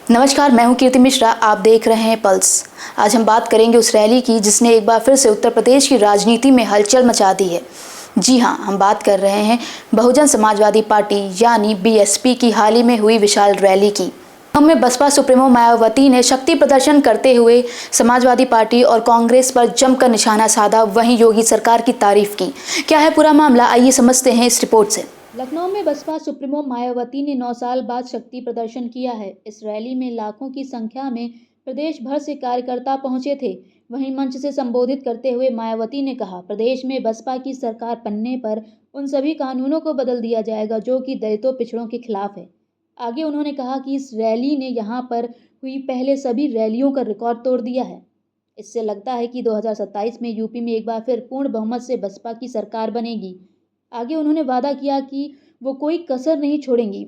नमस्कार, मैं हूं कीर्ति मिश्रा। आप देख रहे हैं पल्स। आज हम बात करेंगे उस रैली की जिसने एक बार फिर से उत्तर प्रदेश की राजनीति में हलचल मचा दी है। जी हां, हम बात कर रहे हैं बहुजन समाजवादी पार्टी यानी बीएसपी की हाल ही में हुई विशाल रैली की। हमें बसपा सुप्रीमो मायावती ने शक्ति प्रदर्शन करते हुए समाजवादी पार्टी और कांग्रेस पर जमकर निशाना साधा, वहीं योगी सरकार की तारीफ की। क्या है पूरा मामला, आइए समझते हैं इस रिपोर्ट से। लखनऊ में बसपा सुप्रीमो मायावती ने 9 साल बाद शक्ति प्रदर्शन किया है। इस रैली में लाखों की संख्या में प्रदेश भर से कार्यकर्ता पहुंचे थे। वहीं मंच से संबोधित करते हुए मायावती ने कहा, प्रदेश में बसपा की सरकार बनने पर उन सभी कानूनों को बदल दिया जाएगा जो कि दलितों पिछड़ों के खिलाफ है। आगे उन्होंने कहा कि इस रैली ने यहां पर हुई पहले सभी रैलियों का रिकॉर्ड तोड़ दिया है। इससे लगता है कि 2027 में यूपी में एक बार फिर पूर्ण बहुमत से बसपा की सरकार बनेगी। आगे उन्होंने वादा किया कि वो कोई कसर नहीं छोड़ेंगी।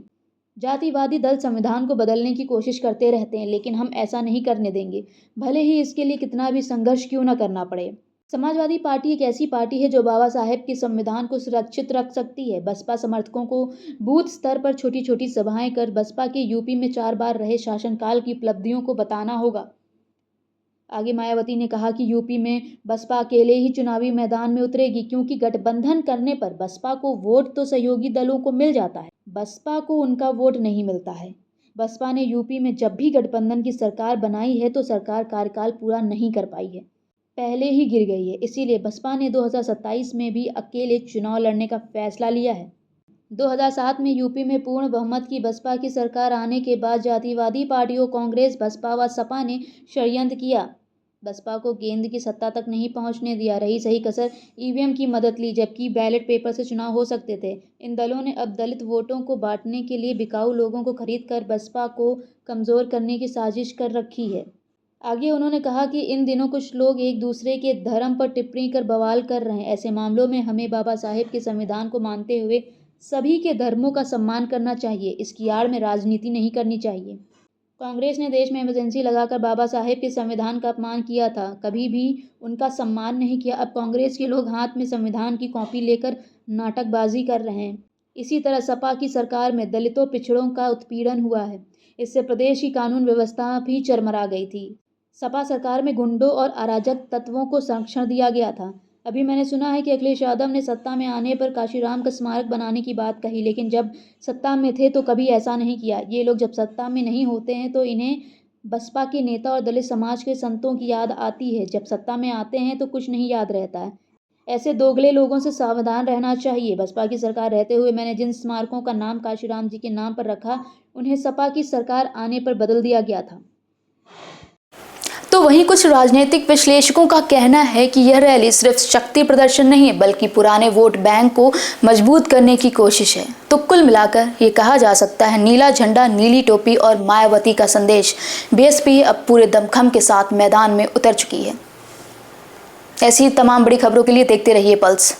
जातिवादी दल संविधान को बदलने की कोशिश करते रहते हैं, लेकिन हम ऐसा नहीं करने देंगे, भले ही इसके लिए कितना भी संघर्ष क्यों न करना पड़े। समाजवादी पार्टी एक ऐसी पार्टी है जो बाबा साहेब के संविधान को सुरक्षित रख सकती है। बसपा समर्थकों को बूथ स्तर पर छोटी छोटी सभाएं कर बसपा के यूपी में 4 बार रहे शासनकाल की उपलब्धियों को बताना होगा। आगे मायावती ने कहा कि यूपी में बसपा अकेले ही चुनावी मैदान में उतरेगी, क्योंकि गठबंधन करने पर बसपा को वोट तो सहयोगी दलों को मिल जाता है, बसपा को उनका वोट नहीं मिलता है। बसपा ने यूपी में जब भी गठबंधन की सरकार बनाई है तो सरकार कार्यकाल पूरा नहीं कर पाई है, पहले ही गिर गई है। इसीलिए बसपा ने 2027 में भी अकेले चुनाव लड़ने का फैसला लिया है। 2007 में यूपी में पूर्ण बहुमत की बसपा की सरकार आने के बाद जातिवादी पार्टियों कांग्रेस, बसपा व सपा ने षड्यंत्र किया, बसपा को केंद्र की सत्ता तक नहीं पहुंचने दिया। रही सही कसर ईवीएम की मदद ली, जबकि बैलेट पेपर से चुनाव हो सकते थे। इन दलों ने अब दलित वोटों को बांटने के लिए बिकाऊ लोगों को खरीद कर बसपा को कमजोर करने की साजिश कर रखी है। आगे उन्होंने कहा कि इन दिनों कुछ लोग एक दूसरे के धर्म पर टिप्पणी कर बवाल कर रहे हैं। ऐसे मामलों में हमें बाबा साहेब के संविधान को मानते हुए सभी के धर्मों का सम्मान करना चाहिए, इसकी आड़ में राजनीति नहीं करनी चाहिए। कांग्रेस ने देश में इमरजेंसी लगाकर बाबा साहेब के संविधान का अपमान किया था, कभी भी उनका सम्मान नहीं किया। अब कांग्रेस के लोग हाथ में संविधान की कॉपी लेकर नाटकबाजी कर रहे हैं। इसी तरह सपा की सरकार में दलितों पिछड़ों का उत्पीड़न हुआ है। इससे प्रदेश की कानून व्यवस्था भी चरमरा गई थी। सपा सरकार में गुंडों और अराजक तत्वों को संरक्षण दिया गया था। अभी मैंने सुना है कि अखिलेश यादव ने सत्ता में आने पर काशीराम का स्मारक बनाने की बात कही, लेकिन जब सत्ता में थे तो कभी ऐसा नहीं किया। ये लोग जब सत्ता में नहीं होते हैं तो इन्हें बसपा के नेता और दलित समाज के संतों की याद आती है, जब सत्ता में आते हैं तो कुछ नहीं याद रहता है। ऐसे दोगले लोगों से सावधान रहना चाहिए। बसपा की सरकार रहते हुए मैंने जिन स्मारकों का नाम काशीराम जी के नाम पर रखा, उन्हें सपा की सरकार आने पर बदल दिया गया था। तो वहीं कुछ राजनीतिक विश्लेषकों का कहना है कि यह रैली सिर्फ शक्ति प्रदर्शन नहीं है, बल्कि पुराने वोट बैंक को मजबूत करने की कोशिश है। तो कुल मिलाकर ये कहा जा सकता है, नीला झंडा, नीली टोपी और मायावती का संदेश, बीएसपी अब पूरे दमखम के साथ मैदान में उतर चुकी है। ऐसी तमाम बड़ी खबरों के लिए देखते रहिए पल्स।